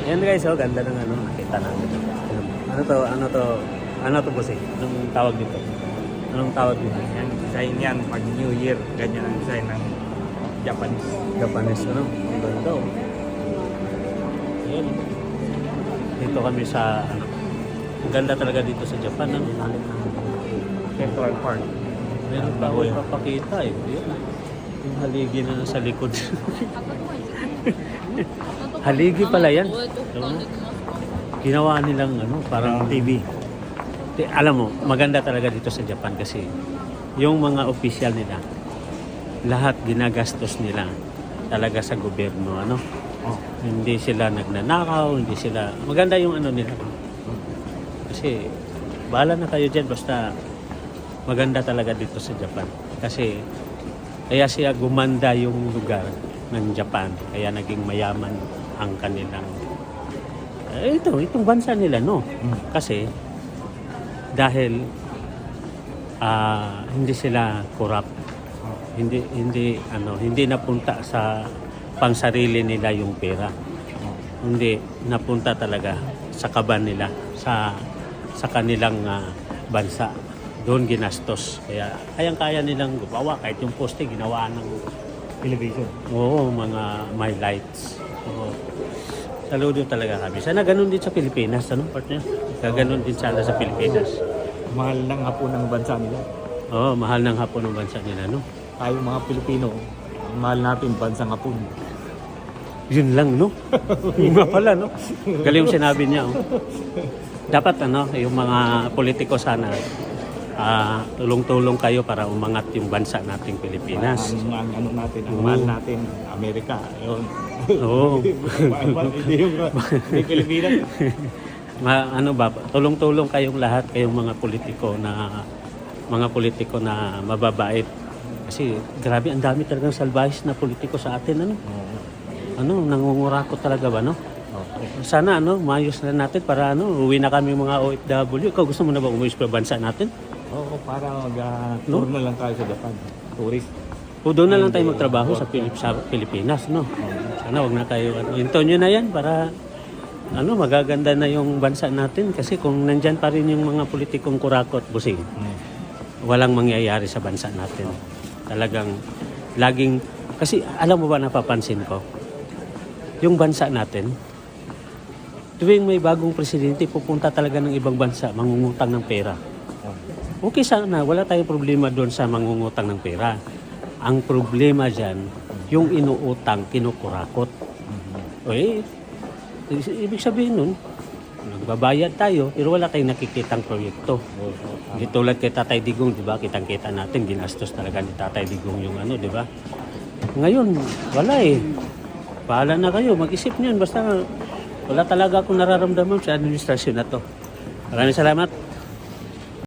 Yan guys, oh, ganda ng ano, nakita natin. Ano to boss eh? Anong tawag dito? Anong tawag dito? Yan, design yan. Pag New Year, ganyan ang design ng Japanese. Japanese, ano? Ang ganda, oh. Ayan. Dito kami sa, ano, ang ganda talaga dito sa Japan, ano? Central Park. Meron pa ako ipapakita eh. Yun. Yung haligi na sa likod. Haligi pala yan. Ginawa nilang ano, parang TV. Alam mo, maganda talaga dito sa Japan kasi yung mga official nila, lahat ginagastos nila talaga sa gobyerno, ano? Oh. Hindi sila nagnanakaw, hindi sila, maganda yung ano nila. Kasi bahala na kayo dyan, basta maganda talaga dito sa Japan. Kasi kaya siya gumanda yung lugar ng Japan, kaya naging mayaman ang kanilang itong bansa nila, no? Kasi dahil hindi sila corrupt, hindi napunta sa pangsarili nila yung pera, hindi napunta talaga sa kaban nila, sa kanilang bansa, doon ginastos, kaya kayang-kaya nilang gumawa kahit yung poste ginawa ng Television. oo, mga my lights. Oo. Saludo talaga kami. Sana ganun din sa Pilipinas, ano, partner? Ganun din sana sa Pilipinas. Mahal ng hapon ng bansa nila. Oo, mahal ng hapon ng bansa nila, no? Tayo mga Pilipino, mahal natin bansang hapon. Yun lang, no? Yun nga pala, no? Galing yung sinabi niya, oh. Dapat, ano, yung mga politiko sana, tulong-tulong kayo para umangat yung bansa nating Pilipinas. Ang ano natin, ang mahal natin, Amerika. Yun. Oo. Hindi yung Pilipinas. Ano ba, tulong-tulong kayong lahat, kayong mga politiko na mababait. Kasi grabe, ang dami talagang salvahis na politiko sa atin, ano? Ano, nangungurakot talaga ba, no? Okay. Sana, ano, maayos na natin para, ano, uwi na kami mga OFW. Ikaw, gusto mo na ba umuwi sa bansa natin? Oo, para mag-tour na lang tayo sa Japan. Tourist. O doon na lang tayo magtrabaho sa Pilipinas, no? Sana wag na tayo, ano, hinto nyo na yan para, ano, magaganda na yung bansa natin. Kasi kung nandyan pa rin yung mga politikong kurakot, busing, walang mangyayari sa bansa natin. Talagang, laging, kasi alam mo ba, napapansin ko, yung bansa natin, tuwing may bagong presidente, pupunta talaga ng ibang bansa, mangungutang ng pera. Okay sana, wala tayong problema doon sa mangungutang ng pera. Ang problema dyan, yung inuutang, kinukurakot. Okay, ibig sabihin nun, nagbabayad tayo, pero wala tayong nakikitang proyekto. Hindi tulad kay Tatay Digong, di ba? Kitang-kita natin, ginastos talaga ni Tatay Digong yung ano, di ba? Ngayon, wala eh. Bahala na kayo, mag-isip niyan. Basta wala talaga akong nararamdaman sa administrasyon na to. Maraming salamat.